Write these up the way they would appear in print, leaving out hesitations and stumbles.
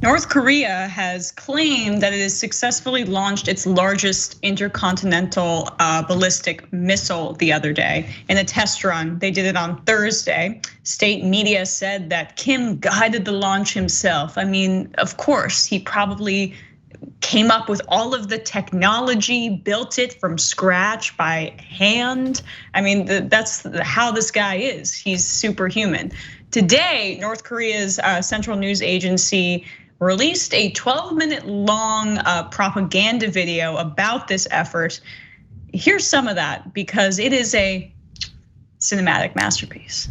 North Korea has claimed that it has successfully launched its largest intercontinental ballistic missile the other day in a test run. They did it on Thursday. State media said that Kim guided the launch himself. I mean, of course, he probably came up with all of the technology, built it from scratch by hand. I mean, that's how this guy is. He's superhuman. Today, North Korea's central news agency released a 12-minute long propaganda video about this effort. Here's some of that because it is a cinematic masterpiece.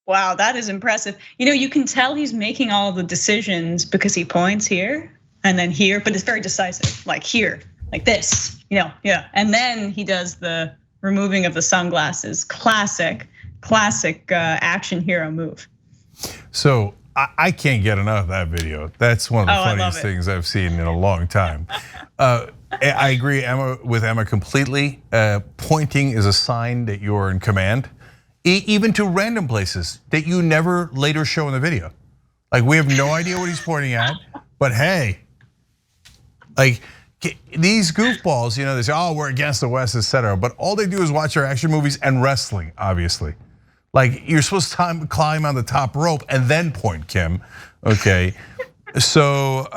Wow, that is impressive. You know, you can tell he's making all of the decisions because he points here and then here, but it's very decisive, like here, like this, yeah. And then he does the removing of the sunglasses, classic action hero move. So I can't get enough of that video. That's one of the funniest things I've seen in a long time. I agree with Emma completely. Pointing is a sign that you're in command. Even to random places that you never later show in the video. Like we have no idea what he's pointing at, but hey, like these goofballs, you know, they say, oh, we're against the West, etc. But all they do is watch their action movies and wrestling, obviously. Like you're supposed to climb on the top rope and then point, Kim, okay? So,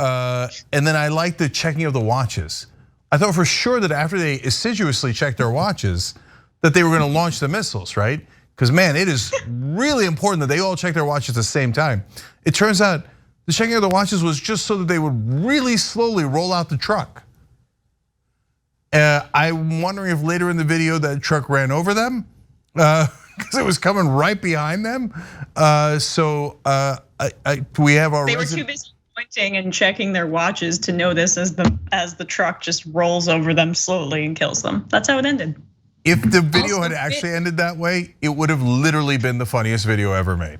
and then I like the checking of the watches. I thought for sure that after they assiduously checked their watches, that they were gonna launch the missiles, right? Because man, it is really important that they all check their watches at the same time. It turns out the checking of the watches was just so that they would really slowly roll out the truck. I'm wondering if later in the video that truck ran over them because it was coming right behind them. We have our. They were too busy pointing and checking their watches to notice as the truck just rolls over them slowly and kills them. That's how it ended. If the video had actually ended that way, it would have literally been the funniest video ever made.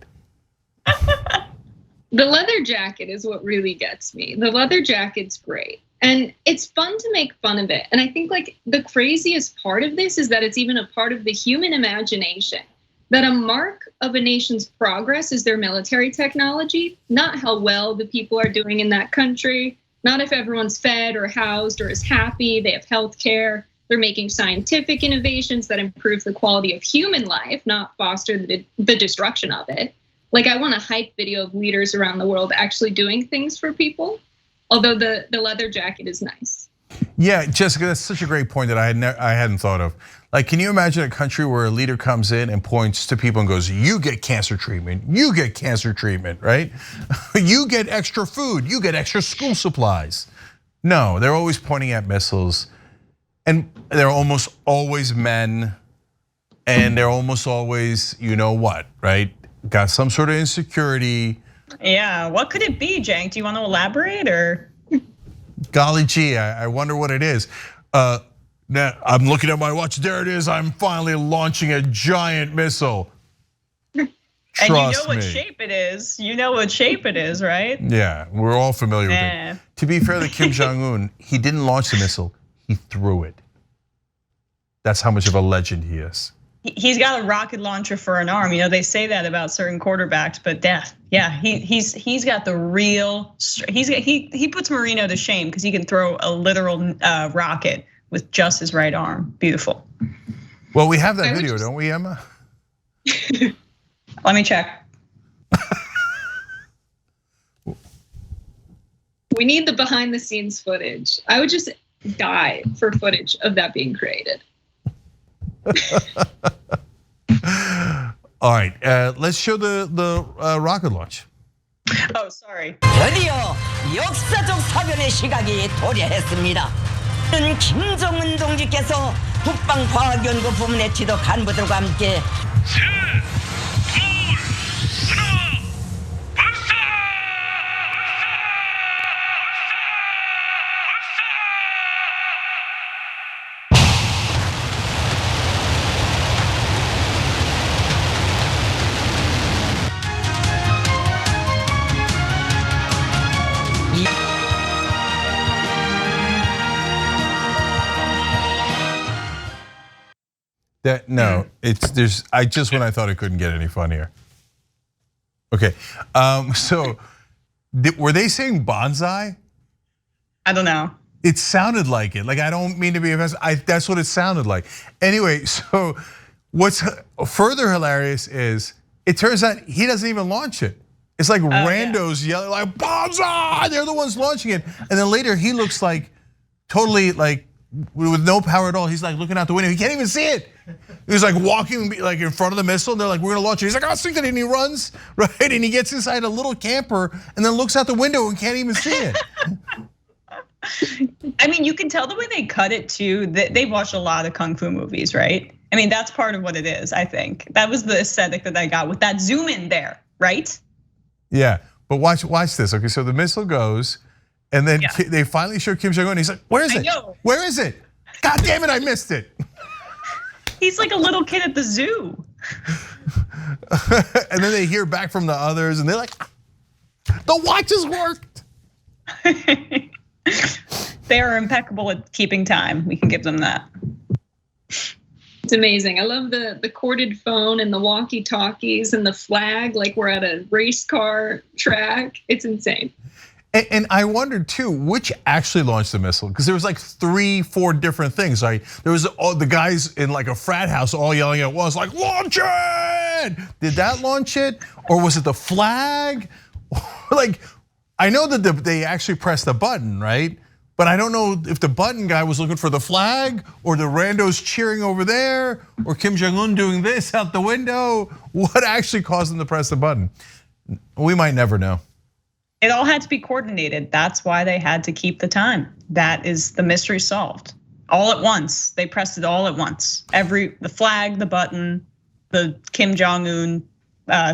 The leather jacket is what really gets me. The leather jacket's great. And it's fun to make fun of it. And I think like the craziest part of this is that it's even a part of the human imagination. That a mark of a nation's progress is their military technology, not how well the people are doing in that country, not if everyone's fed or housed or is happy, they have health care. They're making scientific innovations that improve the quality of human life, not foster the destruction of it. Like I want a hype video of leaders around the world actually doing things for people. Although the leather jacket is nice. Yeah, Jessica, that's such a great point that I hadn't thought of. Like, can you imagine a country where a leader comes in and points to people and goes, "You get cancer treatment, you get cancer treatment, right? You get extra food, you get extra school supplies." No, they're always pointing at missiles. And they're almost always men, and they're almost always, you know what, right? Got some sort of insecurity. Yeah, what could it be, Cenk? Do you want to elaborate or? Golly gee, I wonder what it is. Now I'm looking at my watch, there it is, I'm finally launching a giant missile. And you know what shape it is. You know what shape it is, right? Yeah, we're all familiar with it. To be fair to Kim Jong Un, he didn't launch the missile. He threw it. That's how much of a legend he is. He's got a rocket launcher for an arm. You know, they say that about certain quarterbacks, but yeah, he's got the real. He puts Marino to shame because he can throw a literal rocket with just his right arm. Beautiful. Well, we have that video, don't we, Emma? Let me check. We need the behind the scenes footage. I would just die for footage of that being created. All right, let's show the rocket launch. Oh, sorry. 드디어 역사적 사변의 시각이 도래했습니다. 김정은 동지께서 국방과학연구 부문의 지도 간부들과 함께 No, there's. When I thought it couldn't get any funnier. Okay, so were they saying bonsai? I don't know. It sounded like it. Like, I don't mean to be offensive. That's what it sounded like. Anyway, so what's further hilarious is it turns out he doesn't even launch it. It's like randos yelling like bonsai. They're the ones launching it, and then later he looks like totally like with no power at all. He's like looking out the window. He can't even see it. He's like walking like in front of the missile. And they're like, we're gonna launch it. He's like, I'll sink it, and he runs right, and he gets inside a little camper, and then looks out the window and can't even see it. I mean, you can tell the way they cut it too. They've watched a lot of kung fu movies, right? I mean, that's part of what it is. I think that was the aesthetic that I got with that zoom in there, right? Yeah, but watch this. Okay, so the missile goes, and then they finally show Kim Jong Un. He's like, "Where is it? Where is it? God damn it, I missed it." He's like a little kid at the zoo. And then they hear back from the others, and they're like, "The watches worked." They are impeccable at keeping time. We can give them that. It's amazing. I love the corded phone and the walkie-talkies and the flag, like we're at a race car track. It's insane. And I wondered too, which actually launched the missile? Because there was like 3-4 different things. Right? There was all the guys in like a frat house all yelling at once, like launch it! Did that launch it, or was it the flag? Like, I know that they actually pressed the button, right? But I don't know if the button guy was looking for the flag, or the randos cheering over there, or Kim Jong Un doing this out the window. What actually caused them to press the button? We might never know. It all had to be coordinated. That's why they had to keep the time. That is the mystery solved. All at once. They pressed it all at once. The flag, the button, the Kim Jong Un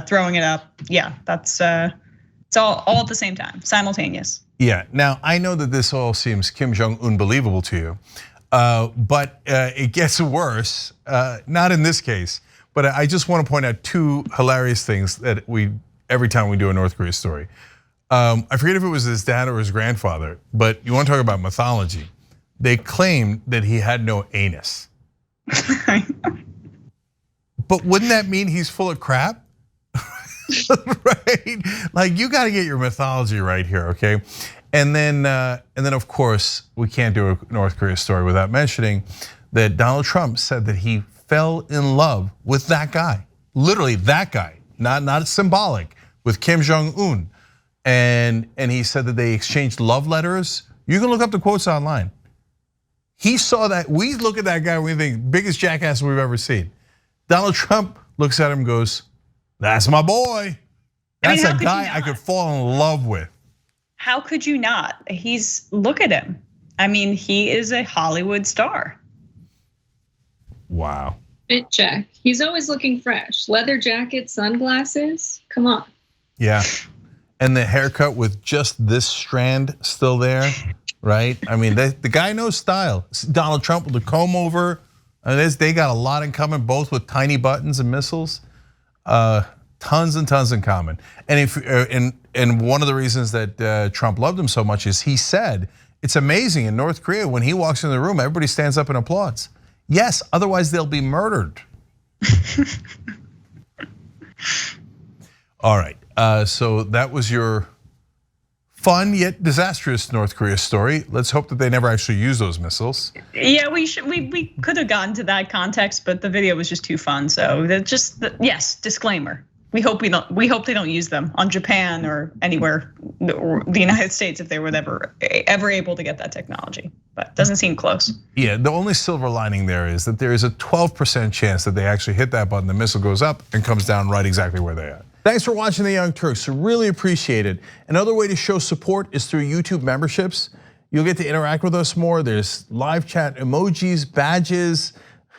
throwing it up. Yeah, that's it's all at the same time, simultaneous. Yeah. Now I know that this all seems Kim Jong Un believable to you, but it gets worse. Not in this case, but I just want to point out two hilarious things that every time we do a North Korea story. I forget if it was his dad or his grandfather, but you want to talk about mythology. They claimed that he had no anus. But wouldn't that mean he's full of crap? Right? Like, you got to get your mythology right here, okay? And then of course, we can't do a North Korea story without mentioning that Donald Trump said that he fell in love with that guy. Literally that guy, not symbolic, with Kim Jong Un. And he said that they exchanged love letters. You can look up the quotes online. He saw that. We look at that guy and we think, biggest jackass we've ever seen. Donald Trump looks at him and goes, that's my boy. That's a guy I could fall in love with. How could you not? Look at him. I mean, he is a Hollywood star. Wow. Fit check. He's always looking fresh. Leather jacket, sunglasses. Come on. Yeah. And the haircut with just this strand still there, right? I mean, the guy knows style. Donald Trump with the comb over. They got a lot in common, both with tiny buttons and missiles. Tons and tons in common. And one of the reasons that Trump loved him so much is he said, it's amazing in North Korea, when he walks in the room, everybody stands up and applauds. Yes, otherwise they'll be murdered. All right. So that was your fun yet disastrous North Korea story. Let's hope that they never actually use those missiles. Yeah, we could have gotten to that context, but the video was just too fun. So yes, disclaimer. We hope they don't use them on Japan or anywhere, or the United States, if they were ever able to get that technology. But it doesn't seem close. Yeah, the only silver lining there is that there is a 12% chance that they actually hit that button, the missile goes up and comes down right exactly where they are. Thanks for watching the Young Turks. Really appreciate it. Another way to show support is through YouTube memberships. You'll get to interact with us more. There's live chat emojis, badges.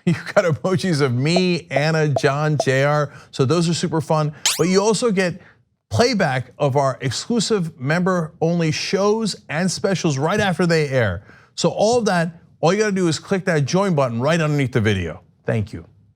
You've got emojis of me, Anna, John, JR. So those are super fun. But you also get playback of our exclusive member-only shows and specials right after they air. So all of that, all you gotta do is click that join button right underneath the video. Thank you.